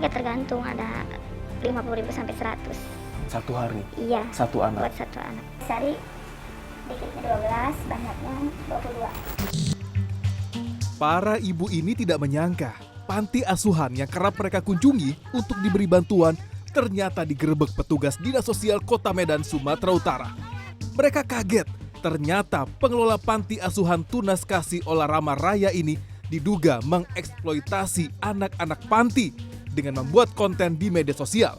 ya tergantung, ada 50.000 sampai 100. Satu hari? Iya. Satu anak? Buat satu anak. Sehari dikitnya 12, banyaknya 22. Para ibu ini tidak menyangka panti asuhan yang kerap mereka kunjungi untuk diberi bantuan ternyata digerebek petugas Dinas Sosial Kota Medan, Sumatera Utara. Mereka kaget, ternyata pengelola panti asuhan Tunas Kasih Olarama Raya ini diduga mengeksploitasi anak-anak panti dengan membuat konten di media sosial.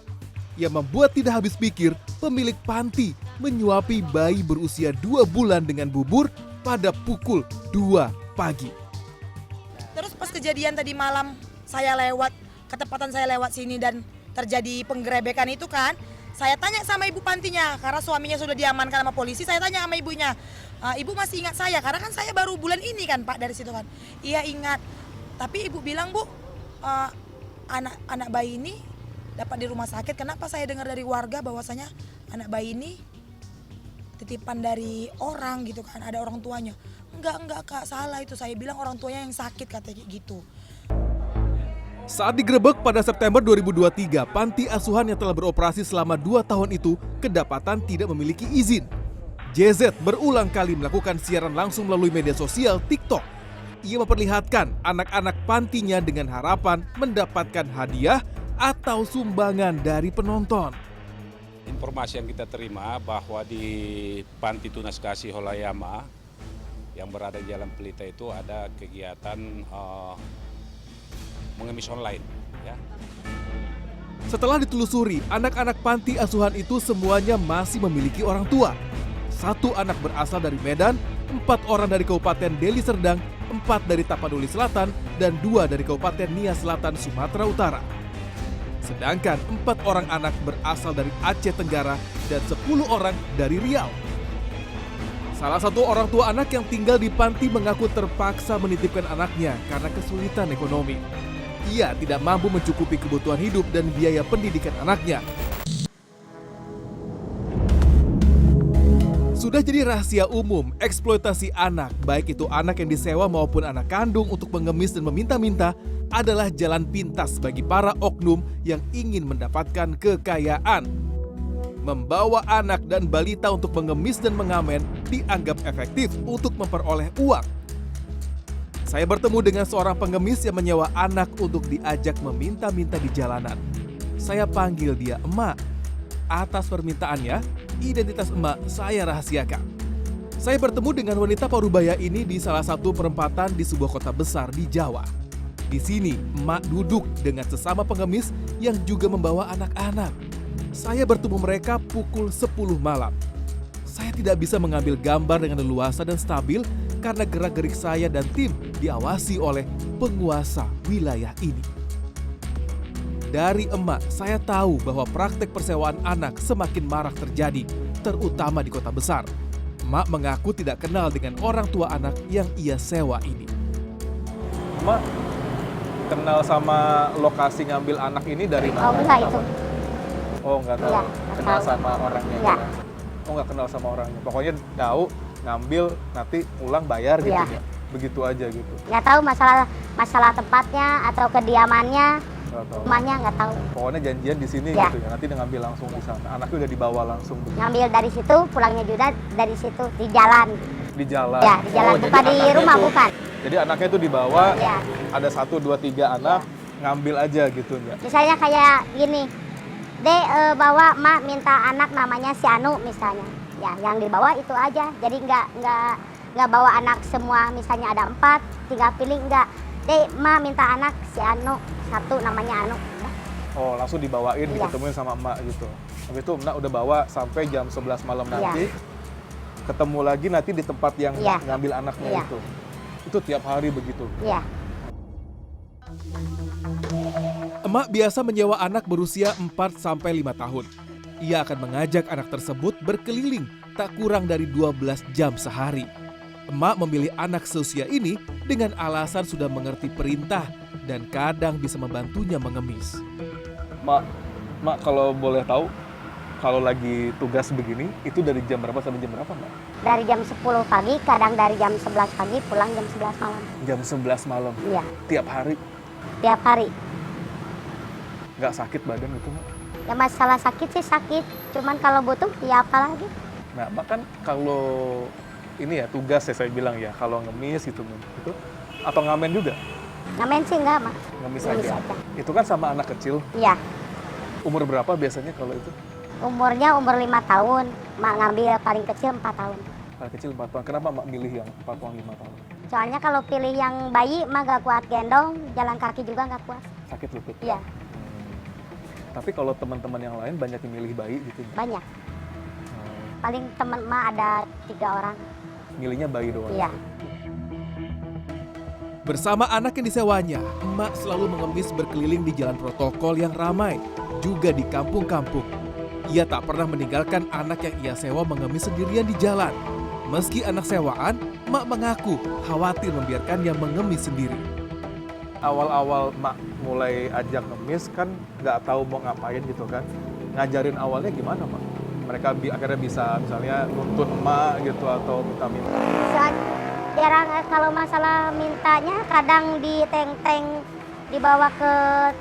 Yang membuat tidak habis pikir, pemilik panti menyuapi bayi berusia 2 bulan dengan bubur pada pukul 2 pagi. Terus pas kejadian tadi malam saya lewat, ketepatan saya lewat sini dan terjadi penggerebekan itu kan, saya tanya sama ibu pantinya, karena suaminya sudah diamankan sama polisi, saya tanya sama ibunya, ibu masih ingat saya? Karena kan saya baru bulan ini kan Pak dari situ kan. Iya ingat, tapi ibu bilang Bu, anak bayi ini dapat di rumah sakit. Kenapa saya dengar dari warga bahwasanya anak bayi ini titipan dari orang gitu kan, ada orang tuanya. Enggak Kak, salah itu. Saya bilang orang tuanya yang sakit katanya gitu. Saat digerebek pada September 2023, panti asuhan yang telah beroperasi selama 2 tahun itu kedapatan tidak memiliki izin. JZ berulang kali melakukan siaran langsung melalui media sosial TikTok. Ia memperlihatkan anak-anak pantinya dengan harapan mendapatkan hadiah atau sumbangan dari penonton. Informasi yang kita terima bahwa di Panti Tunas Kasih Olarama yang berada di Jalan Pelita itu ada kegiatan mengemis online. Ya. Setelah ditelusuri, anak-anak panti asuhan itu semuanya masih memiliki orang tua. 1 anak berasal dari Medan, 4 orang dari Kabupaten Deli Serdang, 4 dari Tapanuli Selatan, dan 2 dari Kabupaten Nia Selatan, Sumatera Utara. Sedangkan 4 orang anak berasal dari Aceh Tenggara dan 10 orang dari Riau. Salah satu orang tua anak yang tinggal di panti mengaku terpaksa menitipkan anaknya karena kesulitan ekonomi. Ia tidak mampu mencukupi kebutuhan hidup dan biaya pendidikan anaknya. Sudah jadi rahasia umum, eksploitasi anak, baik itu anak yang disewa maupun anak kandung untuk mengemis dan meminta-minta, adalah jalan pintas bagi para oknum yang ingin mendapatkan kekayaan. Membawa anak dan balita untuk mengemis dan mengamen dianggap efektif untuk memperoleh uang. Saya bertemu dengan seorang pengemis yang menyewa anak untuk diajak meminta-minta di jalanan. Saya panggil dia Emak. Atas permintaannya, identitas Emak saya rahasiakan. Saya bertemu dengan wanita parubaya ini di salah satu perempatan di sebuah kota besar di Jawa. Di sini, Emak duduk dengan sesama pengemis yang juga membawa anak-anak. Saya bertemu mereka pukul 10 malam. Saya tidak bisa mengambil gambar dengan leluasa dan stabil karena gerak-gerik saya dan tim diawasi oleh penguasa wilayah ini. Dari Emak, saya tahu bahwa praktek persewaan anak semakin marak terjadi, terutama di kota besar. Emak mengaku tidak kenal dengan orang tua anak yang ia sewa ini. Emak kenal sama lokasi ngambil anak ini dari mana? Oh enggak itu. Oh nggak tahu. Iya, Kenal tahu. sama orangnya. Iya. Ya? Oh nggak kenal sama orangnya. Pokoknya tahu ngambil nanti pulang bayar gitu Iya. ya. Begitu aja gitu. Nggak tahu masalah tempatnya atau kediamannya, Nggak tahu. rumahnya nggak tahu. Pokoknya janjian di sini Iya. gitu ya. Nanti dia ngambil langsung di sana. Anaknya udah dibawa langsung begitu. Ngambil dari situ, pulangnya juga dari situ di jalan. Di jalan. Ya, di jalan, jadi bukan di anaknya rumah, tuh- bukan. Jadi anaknya itu dibawa, Iya. ada 1, 2, 3 anak, ngambil aja gitu ya. Misalnya kayak gini, bawa Mak minta anak namanya si Anu misalnya. Ya, yang dibawa itu aja. Jadi nggak bawa anak semua, misalnya ada 4, tinggal pilih enggak. Mak minta anak si Anu, 1 namanya Anu. Udah. Oh, langsung dibawain, Iya. diketemuin sama emak gitu. Habis itu emak udah bawa sampai jam 11 malam Iya. nanti. Ketemu lagi nanti di tempat yang Iya. ngambil anaknya Iya. itu. Itu tiap hari begitu. Iya. Emak biasa menyewa anak berusia 4-5 tahun. Ia akan mengajak anak tersebut berkeliling tak kurang dari 12 jam sehari. Emak memilih anak seusia ini dengan alasan sudah mengerti perintah dan kadang bisa membantunya mengemis. Mak kalau boleh tahu, kalau lagi tugas begini, itu dari jam berapa sampai jam berapa, Mak? Dari jam 10 pagi, kadang dari jam 11 pagi, pulang jam 11 malam. Jam 11 malam. Iya, Tiap hari. tiap hari. nggak sakit badan gitu Mak? Ya masalah sakit sih sakit, cuman kalau butuh ya apa lagi. Nah, Mak kan kalau ini ya tugas ya saya bilang ya, kalau ngemis gitu, itu atau ngamen juga? Ngamen sih enggak, Mak. Ngemis Ngemis aja. aja. Itu kan sama anak kecil. Iya, Umur berapa biasanya kalau itu? umurnya umur 5 tahun, Mak ngambil paling kecil 4 tahun. Paling kecil 4 tahun. Kenapa Mak milih yang 4 tahun 5 tahun? Soalnya kalau pilih yang bayi Mak gak kuat gendong, jalan kaki juga gak kuat. Sakit lutut? Iya, Tapi kalau teman-teman yang lain banyak yang milih bayi gitu. banyak. Paling temen Mak ada 3 orang. Milihnya bayi doang. Iya. Bersama anak yang disewanya, emak selalu mengemis berkeliling di jalan protokol yang ramai, juga di kampung-kampung. Ia tak pernah meninggalkan anak yang ia sewa mengemis sendirian di jalan. Meski anak sewaan, emak mengaku khawatir membiarkannya mengemis sendiri. Awal-awal Mak mulai ajak ngemis kan nggak tahu mau ngapain gitu kan. Ngajarin awalnya gimana Mak? Mereka akhirnya bisa misalnya nuntun emak gitu atau minta-minta. Jarang kalau masalah mintanya kadang di teng-teng dibawa ke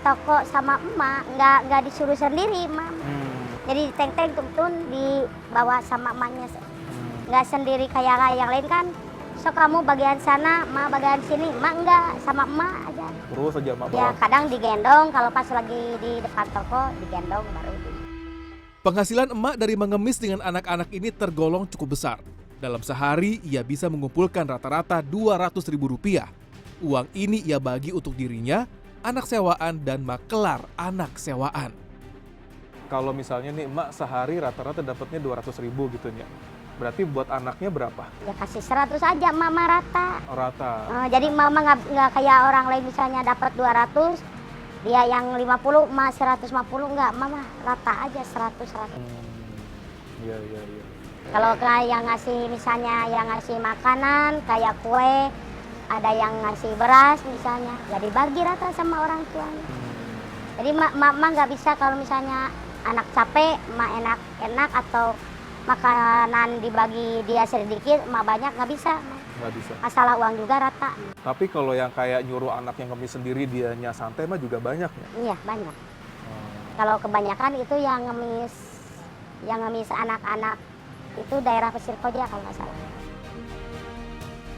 toko sama emak, nggak disuruh sendiri emak. Jadi di teng-teng tuntun dibawa sama emaknya, nggak sendiri kayak yang lain kan. So kamu bagian sana, emak bagian sini, emak nggak sama emak aja. Terus aja Mak Ya bawa. kadang digendong kalau pas lagi di depan toko digendong baru. Penghasilan emak dari mengemis dengan anak-anak ini tergolong cukup besar. Dalam sehari, ia bisa mengumpulkan rata-rata Rp200.000. Uang ini ia bagi untuk dirinya, anak sewaan, dan makelar anak sewaan. Kalau misalnya nih emak sehari rata-rata dapatnya 200.000 gitu ya. Berarti buat anaknya berapa? Ya kasih 100 aja mama rata. Rata. Jadi mama nggak kayak orang lain misalnya dapat 200, dia yang 50, emak 150 nggak, mama rata aja 100. Iya, iya, iya. Kalau kayak yang ngasih misalnya yang ngasih makanan kayak kue, ada yang ngasih beras misalnya, ya dibagi rata sama orang tuanya. Jadi mak nggak bisa kalau misalnya anak capek, mak enak atau makanan dibagi dia sedikit, mak banyak nggak bisa. Nggak bisa. Masalah uang juga rata. Tapi kalau yang kayak nyuruh anak yang ngemis sendiri dianya santai mah juga banyak ya? Iya banyak. Kalau kebanyakan itu yang ngemis anak-anak itu daerah Pasir Koja kalau nggak salah.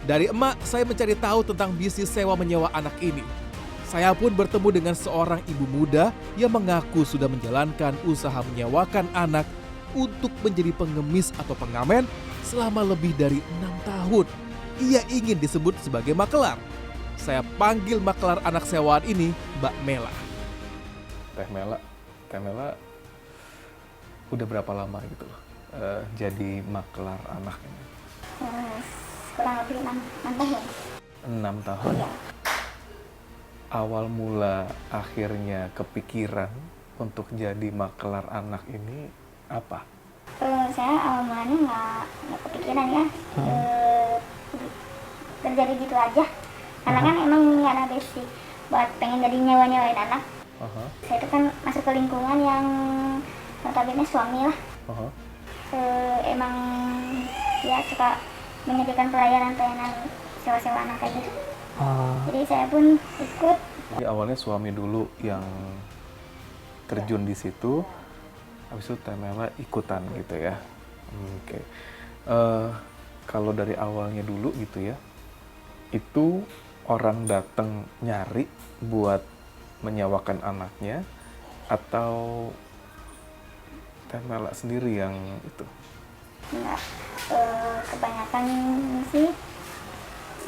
Dari emak, saya mencari tahu tentang bisnis sewa menyewa anak ini. Saya pun bertemu dengan seorang ibu muda yang mengaku sudah menjalankan usaha menyewakan anak untuk menjadi pengemis atau pengamen selama lebih dari 6 tahun. Ia ingin disebut sebagai makelar. Saya panggil makelar anak sewaan ini Mbak Mela. Teh Mela udah berapa lama gitu loh jadi makelar anak ini? Kurang lebih 6 tahun. 6 tahun? Iya. Awal mula akhirnya kepikiran untuk jadi makelar anak ini apa? Saya awal mulanya nggak kepikiran ya. Terjadi gitu aja. Karena kan emang nggak ada basic buat pengen jadi nyewain anak. Saya itu kan masuk ke lingkungan yang notabene suami lah. Emang ya suka menyediakan pelayanan sewa-sewa anak kayak gitu. Jadi saya pun ikut. Jadi awalnya suami dulu yang terjun di situ, habis itu Teh Mela ikutan gitu ya. Oke. Kalau dari awalnya dulu gitu ya, itu orang datang nyari buat menyewakan anaknya atau Teh Mela sendiri yang itu? Enggak, kebanyakan sih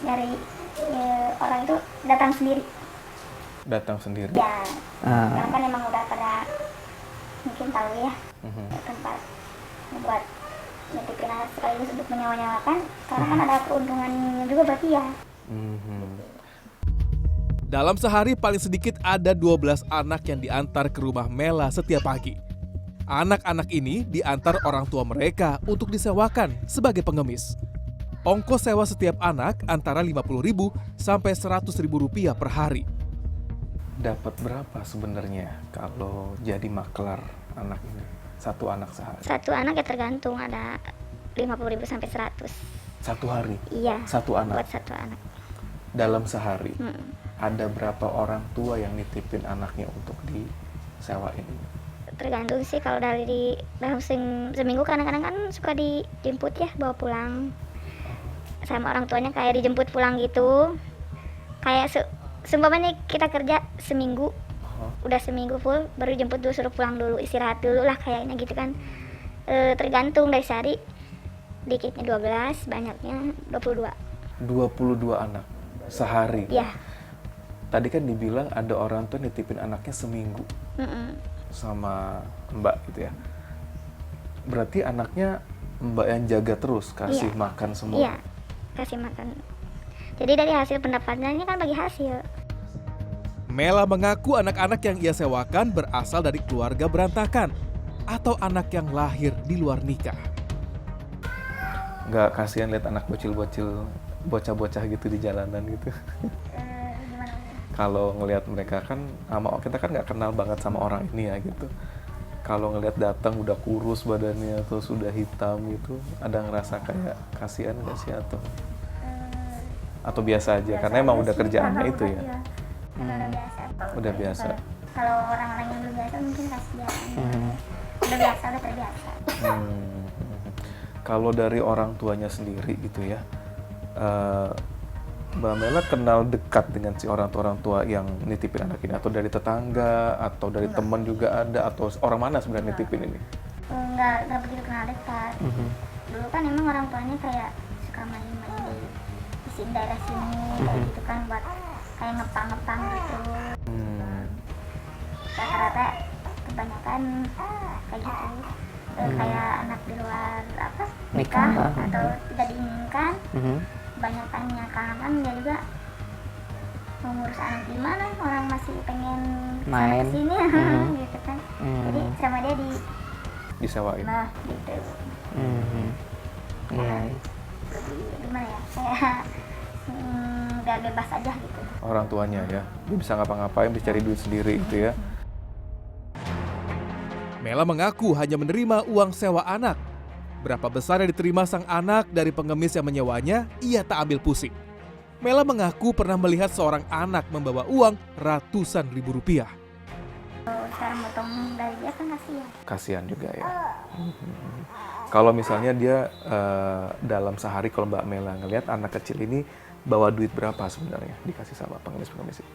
dari orang itu datang sendiri. Datang sendiri? Ya, karena kan emang udah pada mungkin tahu ya tempat buat nitipin anak sekaligus untuk menyewa-nyewakan. Karena kan ada keuntungannya juga berarti ya. Dalam sehari paling sedikit ada 12 anak yang diantar ke rumah Mela setiap pagi. Anak-anak ini diantar orang tua mereka untuk disewakan sebagai pengemis. Ongkos sewa setiap anak antara Rp50.000 sampai Rp100.000 per hari. Dapat berapa sebenarnya kalau jadi makelar anak ini? Satu anak sehari? Satu anak ya tergantung, ada 50.000 sampai 100. Satu hari? Iya. Satu anak? Buat satu anak. Dalam sehari? Ada berapa orang tua yang nitipin anaknya untuk sewa ini? Tergantung sih, kalau dalam seminggu kadang-kadang kan suka dijemput ya, bawa pulang sama orang tuanya, kayak dijemput pulang gitu. Kayak seumpamanya kita kerja seminggu, udah seminggu full baru dijemput dulu, suruh pulang dulu, istirahat dulu lah kayaknya gitu kan. Tergantung dari sehari, dikitnya 12, banyaknya 22. 22 anak sehari? Ya. Tadi kan dibilang ada orang tua nitipin anaknya seminggu sama Mbak gitu ya. Berarti anaknya Mbak yang jaga terus, kasih makan semua? Iya, kasih makan. Jadi dari hasil pendapatannya kan bagi hasil. Mela mengaku anak-anak yang ia sewakan berasal dari keluarga berantakan atau anak yang lahir di luar nikah. Nggak kasihan lihat anak bocil-bocil, bocah-bocah gitu di jalanan gitu? Kalau ngelihat mereka kan, kita kan nggak kenal banget sama orang ini ya gitu. Kalau ngelihat datang udah kurus badannya atau sudah hitam gitu, ada ngerasa kayak kasihan nggak sih atau biasa aja? Karena emang udah kerjaannya itu ya. Udah biasa. Kalau orang-orang yang belum biasa mungkin kasihan. Udah biasa, udah terbiasa. Kalau dari orang tuanya sendiri gitu ya, Mbak Mela kenal dekat dengan si orang tua yang nitipin anak ini, atau dari tetangga atau dari teman juga ada, atau orang mana sebenarnya nitipin ini? Enggak begitu kenal dekat. Dulu kan emang orang tuanya kayak suka main-main di daerah sini kayak gitu kan, buat kayak ngepang-ngepang gitu. Rata-rata kebanyakan kayak gitu. Kayak anak di luar nikah atau tidak diinginkan. Kebanyakannya kan dia juga mau ngurus anak gimana, orang masih pengen main sini gitu kan. Jadi sama dia disewain. Nah gitu. Iya. Jadi gimana ya, kayak biar bebas aja gitu. Orang tuanya ya, dia bisa ngapa-ngapain, bisa cari duit sendiri gitu ya. Mela mengaku hanya menerima uang sewa anak. Berapa besar yang diterima sang anak dari pengemis yang menyewanya, ia tak ambil pusing. Mela mengaku pernah melihat seorang anak membawa uang ratusan ribu rupiah. Sekarang potong dari dia kan kasihan. Kasihan juga ya. Kalau misalnya dia dalam sehari, kalau Mbak Mela ngelihat anak kecil ini bawa duit berapa sebenarnya dikasih sama pengemis-pengemis ini?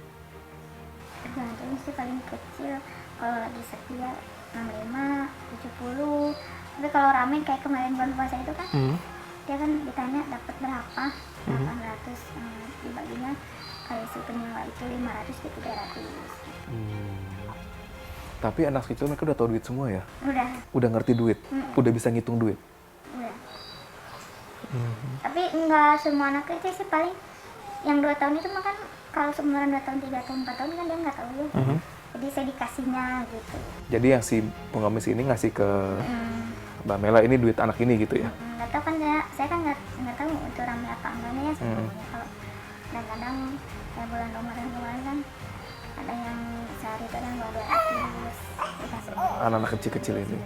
Tergantung sih, paling kecil kalau lagi setia 65, 70. Tapi kalau rame kayak kemarin bulan puasa itu kan, dia kan ditanya dapat berapa, 800, dibaginya kayak si penyewa itu 500 ke 300. Tapi anak kecil mereka udah tahu duit semua ya? Udah Ngerti duit? Udah bisa ngitung duit? Udah. Tapi enggak semua anak kecil sih, paling yang 2 tahun itu mah kan, kalau seumuran 2 tahun, 3 tahun, 4 tahun kan dia nggak tahu ya. Jadi saya dikasihnya gitu. Jadi yang si pengemis ini ngasih ke Mbak Mela ini duit anak ini gitu ya? Nggak tahu kan, saya kan nggak tahu itu ramai apa enggaknya ya sebenarnya. Kalau kadang-kadang kayak bulan Ramadan kemarin kan ada yang sehari itu yang bawa 200 dikasih. Anak-anak kecil-kecil ini?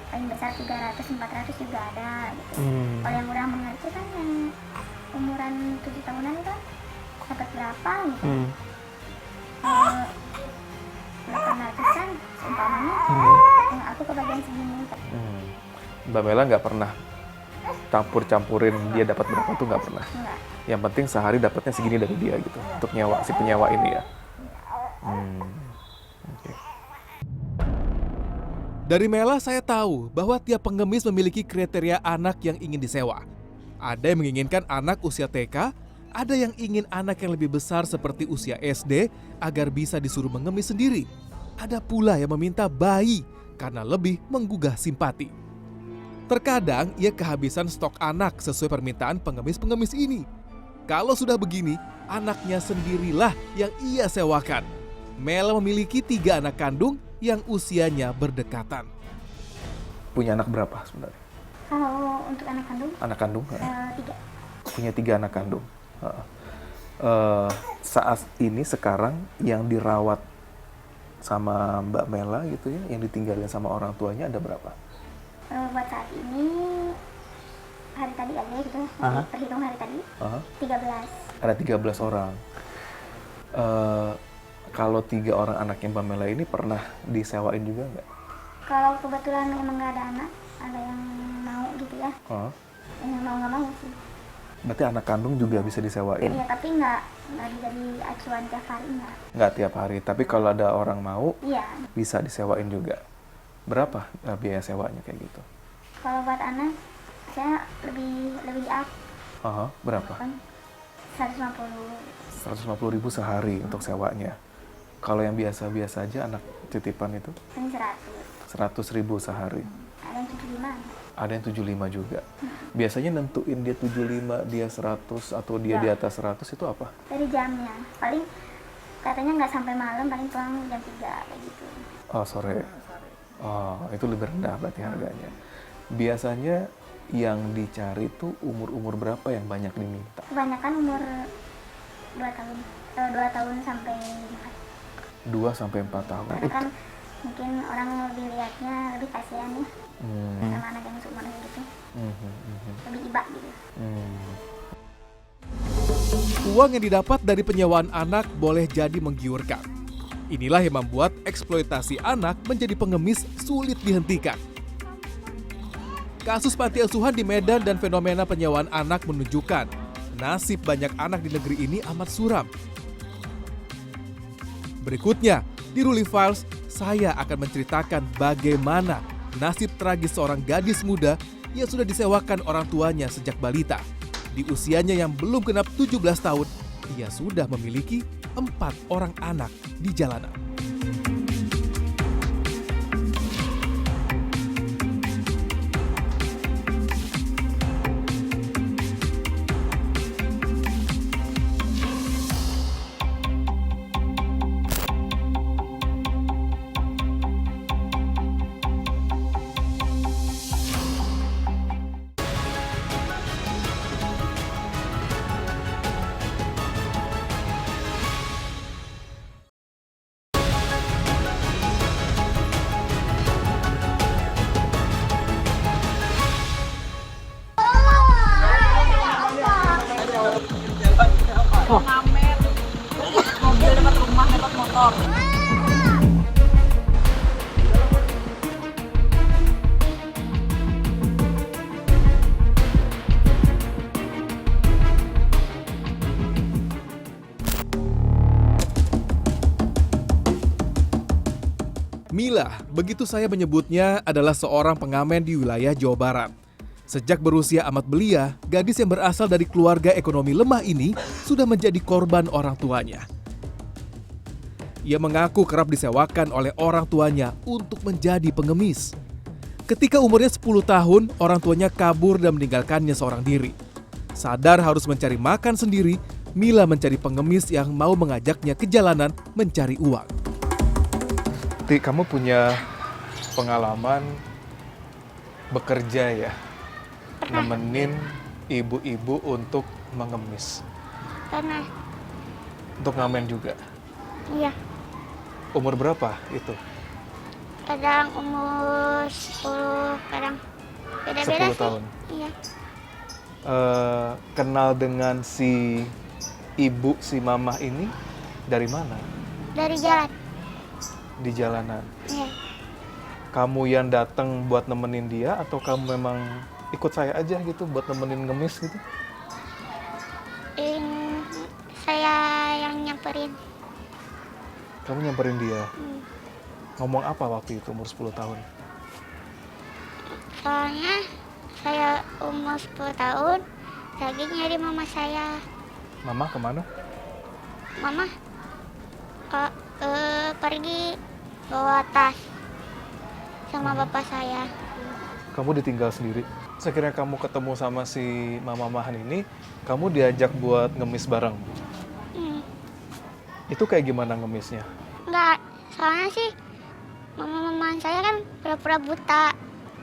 Paling besar 300, 400 juga ada gitu. Kalau yang udah mengerti kan, yang umuran 7 tahunan itu dapat berapa gitu. 800-an seumpamanya, aku kebagian segini. Mbak Mela nggak pernah campur-campurin dia dapat berapa tuh, nggak pernah? Enggak. Yang penting sehari dapatnya segini dari dia gitu, untuk nyewa si penyewa ini ya? Okay. Dari Mela saya tahu bahwa tiap pengemis memiliki kriteria anak yang ingin disewa. Ada yang menginginkan anak usia TK, ada yang ingin anak yang lebih besar seperti usia SD agar bisa disuruh mengemis sendiri. Ada pula yang meminta bayi karena lebih menggugah simpati. Terkadang ia kehabisan stok anak sesuai permintaan pengemis-pengemis ini. Kalau sudah begini, anaknya sendirilah yang ia sewakan. Mela memiliki 3 anak kandung yang usianya berdekatan. Punya anak berapa sebenarnya? Kalau untuk anak kandung? Anak kandung? 3. Punya 3 anak kandung. Saat ini sekarang yang dirawat sama Mbak Mela gitu ya, yang ditinggalin sama orang tuanya ada berapa? Buat saat ini hari tadi aja gitu, terhitung hari tadi 13. Ada 13 orang. Kalau 3 orang anaknya Mbak Mela ini pernah disewain juga nggak? Kalau kebetulan emang nggak ada anak, ada yang mau gitu ya, Oh, yang mau nggak mau sih. berarti anak kandung juga bisa disewain? Iya, tapi nggak jadi acuan tiap hari nggak. Nggak tiap hari, tapi kalau ada orang mau, Iya, bisa disewain juga. Berapa biaya sewanya kayak gitu? kalau buat anak saya lebih up Aha, berapa? kan 150. 150.000 sehari untuk sewanya. Kalau yang biasa-biasa aja anak titipan itu Ini 100. 100.000 sehari. Ada yang 75. Ada yang 75 juga. Biasanya nentuin dia 75, dia 100 atau dia di atas 100 itu apa? Dari jamnya. Paling katanya nggak sampai malam, paling pulang jam 3 kayak gitu. Oh, sore. Oh, itu lebih rendah berarti harganya. Biasanya yang dicari tuh umur-umur berapa yang banyak diminta? Kebanyakan umur 2 tahun. 2 tahun sampai 4. 2 sampai 4 tahun. Karena kan mungkin orang lebih lihatnya lebih kasihan ya sama anak yang seumur gitu. Lebih iba gitu. Uang yang didapat dari penyewaan anak boleh jadi menggiurkan. Inilah yang membuat eksploitasi anak menjadi pengemis sulit dihentikan. Kasus panti asuhan di Medan dan fenomena penyewaan anak menunjukkan nasib banyak anak di negeri ini amat suram. Berikutnya, di Ruli Files, saya akan menceritakan bagaimana nasib tragis seorang gadis muda yang sudah disewakan orang tuanya sejak balita. Di usianya yang belum genap 17 tahun, ia sudah memiliki 4 orang anak di jalanan. Mila, begitu saya menyebutnya, adalah seorang pengamen di wilayah Jawa Barat. Sejak berusia amat belia, gadis yang berasal dari keluarga ekonomi lemah ini sudah menjadi korban orang tuanya. Ia mengaku kerap disewakan oleh orang tuanya untuk menjadi pengemis. Ketika umurnya 10 tahun, orang tuanya kabur dan meninggalkannya seorang diri. Sadar harus mencari makan sendiri, Mila mencari pengemis yang mau mengajaknya ke jalanan mencari uang. Ti, kamu punya pengalaman bekerja ya? Nemenin ibu-ibu untuk mengemis. Pernah. Untuk ngamen juga. Iya. Umur berapa itu? Kadang umur 10, kadang beda-beda 10 sih. tahun. Iya. Kenal dengan si ibu, si mamah ini dari mana? Dari jalan. Di jalanan. Iya. Kamu yang datang buat nemenin dia atau kamu memang ikut saya aja gitu buat nemenin ngemis gitu? Saya yang nyamperin. Kamu nyamperin dia. Ngomong apa waktu itu umur 10 tahun? Soalnya saya umur 10 tahun, lagi nyari mama saya. Mama kemana? Mama pergi bawa tas sama bapak saya. Kamu ditinggal sendiri. Sekiranya kamu ketemu sama si mama-mamahan ini, kamu diajak buat ngemis bareng. Itu kayak gimana ngemisnya? Enggak, soalnya sih mama saya kan pura-pura buta,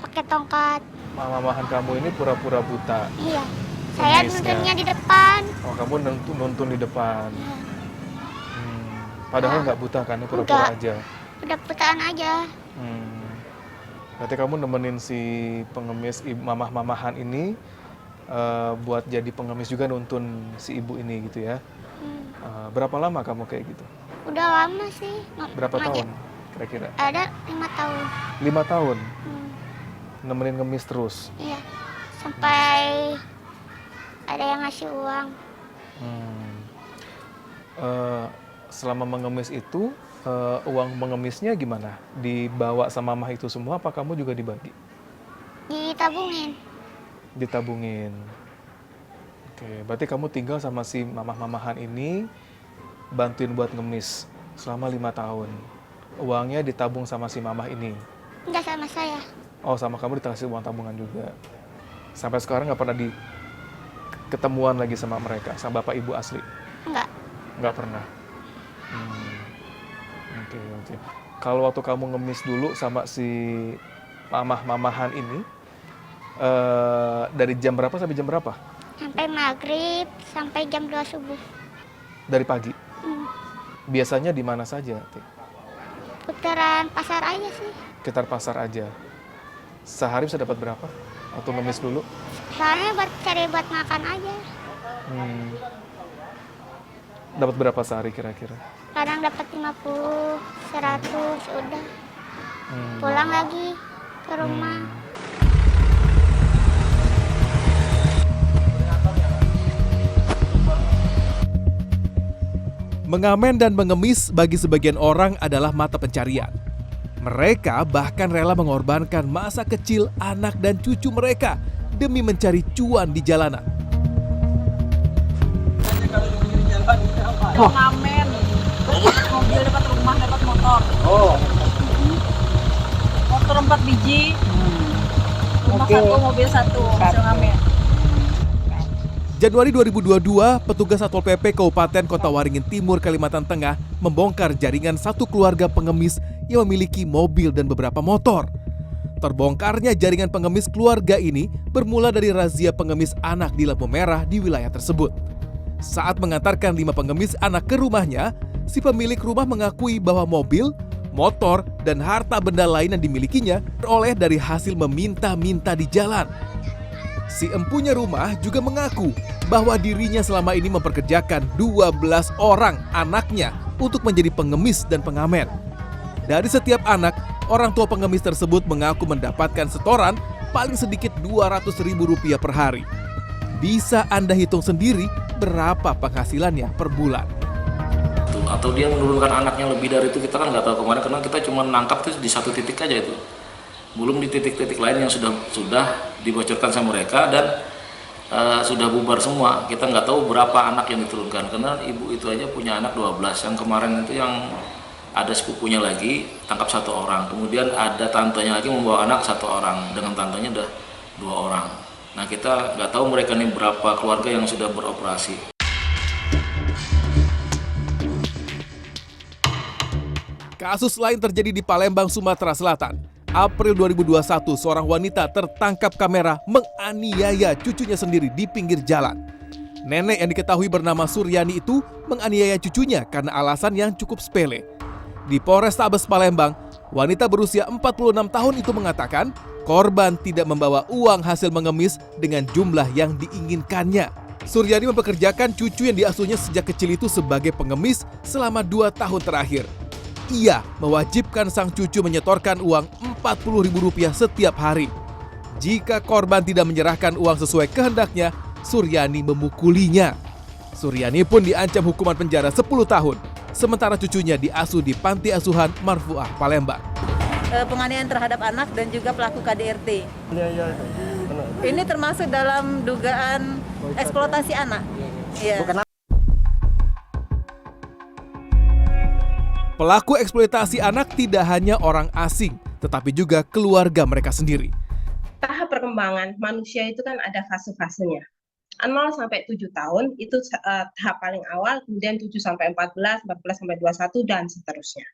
pakai tongkat. Mama-mamahan kamu ini pura-pura buta. Iya, saya Ngemisnya. nuntunnya di depan. Oh, kamu nuntun di depan. Padahal nggak buta kan, pura-pura Nggak. aja. Udah butaan aja. Berarti kamu nemenin si pengemis mamah-mamahan ini buat jadi pengemis juga nuntun si ibu ini gitu ya. Berapa lama kamu kayak gitu? Udah lama sih. Berapa tahun kira-kira? Ada 5 tahun. 5 tahun? Hmm, Nemenin ngemis terus? iya. Sampai ada yang ngasih uang. Hmm. Selama mengemis itu, uang mengemisnya gimana? Dibawa sama mah itu semua apa kamu juga dibagi? Ditabungin. Ditabungin. Oke, berarti kamu tinggal sama si mamah-mamahan ini, bantuin buat ngemis selama 5 tahun. Uangnya ditabung sama si mamah ini. Enggak sama saya. Oh, sama kamu dikasih uang tabungan juga. Sampai sekarang nggak pernah ketemuan lagi sama mereka, sama bapak ibu asli? Enggak. Nggak pernah. Oke, oke. Kalau waktu kamu ngemis dulu sama si mamah-mamahan ini, dari jam berapa sampai jam berapa? Sampai maghrib, sampai jam 2 subuh. Dari pagi? Hmm. Biasanya di mana saja? Tik? Putaran pasar aja sih. Sekitar pasar aja. Sehari bisa dapat berapa? Waktu ngemis dulu? Soalnya buat cari buat makan aja. Dapat berapa sehari kira-kira? Kadang dapat 50, 100, udah. Pulang lagi ke rumah. Mengamen dan mengemis bagi sebagian orang adalah mata pencarian. Mereka bahkan rela mengorbankan masa kecil anak dan cucu mereka demi mencari cuan di jalanan. Ngamen, dapat mobil, dapat rumah, dapat motor. Motor 4 biji, rumah 1, mobil 1, hasil ngamen. Januari 2022, petugas Satpol PP Kabupaten Kota Waringin Timur, Kalimantan Tengah membongkar jaringan satu keluarga pengemis yang memiliki mobil dan beberapa motor. Terbongkarnya jaringan pengemis keluarga ini bermula dari razia pengemis anak di lampu merah di wilayah tersebut. Saat mengantarkan 5 pengemis anak ke rumahnya, si pemilik rumah mengakui bahwa mobil, motor, dan harta benda lain yang dimilikinya beroleh dari hasil meminta-minta di jalan. Si empunya rumah juga mengaku bahwa dirinya selama ini memperkerjakan 12 orang anaknya untuk menjadi pengemis dan pengamen. Dari setiap anak, orang tua pengemis tersebut mengaku mendapatkan setoran paling sedikit Rp200.000 per hari. Bisa Anda hitung sendiri berapa penghasilannya per bulan. Atau dia menurunkan anaknya lebih dari itu, kita kan nggak tahu kemana, karena kita cuma nangkap tuh di satu titik aja itu. Belum di titik-titik lain yang sudah dibocorkan sama mereka dan sudah bubar semua. Kita nggak tahu berapa anak yang diturunkan, karena ibu itu aja punya anak 12. Yang kemarin itu yang ada sepupunya lagi tangkap 1 orang, kemudian ada tantenya lagi membawa anak 1 orang, dengan tantenya udah 2 orang. Nah, kita nggak tahu mereka ini berapa keluarga yang sudah beroperasi. Kasus lain terjadi di Palembang, Sumatera Selatan. April 2021, seorang wanita tertangkap kamera menganiaya cucunya sendiri di pinggir jalan. Nenek yang diketahui bernama Suryani itu menganiaya cucunya karena alasan yang cukup sepele. Di Polrestabes Palembang, wanita berusia 46 tahun itu mengatakan korban tidak membawa uang hasil mengemis dengan jumlah yang diinginkannya. Suryani mempekerjakan cucu yang diasuhnya sejak kecil itu sebagai pengemis selama 2 tahun terakhir. Ia mewajibkan sang cucu menyetorkan uang Rp40.000 setiap hari. Jika korban tidak menyerahkan uang sesuai kehendaknya, Suryani memukulinya. Suryani pun diancam hukuman penjara 10 tahun, sementara cucunya diasuh di Panti Asuhan Marfuah, Palembang. Penganiayaan terhadap anak dan juga pelaku KDRT. Ini termasuk dalam dugaan eksploitasi anak. Iya. Pelaku eksploitasi anak tidak hanya orang asing, tetapi juga keluarga mereka sendiri. Tahap perkembangan manusia itu kan ada fase-fasenya. 0 sampai 7 tahun itu tahap paling awal, kemudian 7 sampai 14, 14 sampai 21 dan seterusnya.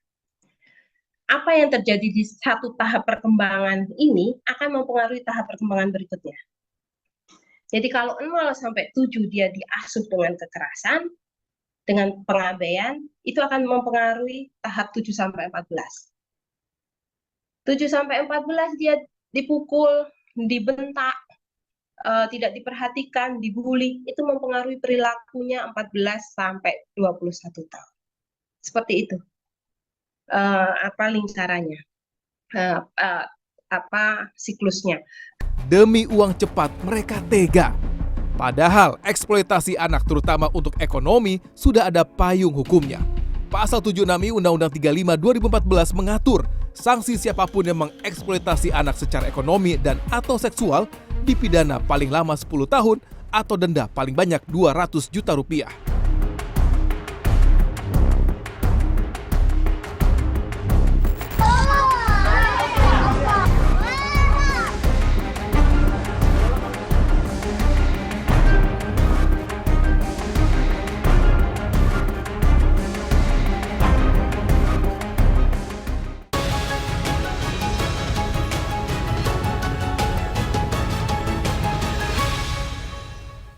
Apa yang terjadi di satu tahap perkembangan ini akan mempengaruhi tahap perkembangan berikutnya. Jadi kalau 0 sampai 7 dia diasuh dengan kekerasan, dengan pengabaian, itu akan mempengaruhi tahap 7 sampai 14. 7 sampai 14 dia dipukul, dibentak, tidak diperhatikan, dibully, itu mempengaruhi perilakunya 14 sampai 21 tahun. Seperti itu. Lingkarannya, siklusnya. Demi uang cepat mereka tega. Padahal eksploitasi anak terutama untuk ekonomi sudah ada payung hukumnya. Pasal 76I Undang-Undang 35 2014 mengatur sanksi siapapun yang mengeksploitasi anak secara ekonomi dan atau seksual dipidana paling lama 10 tahun atau denda paling banyak 200 juta rupiah.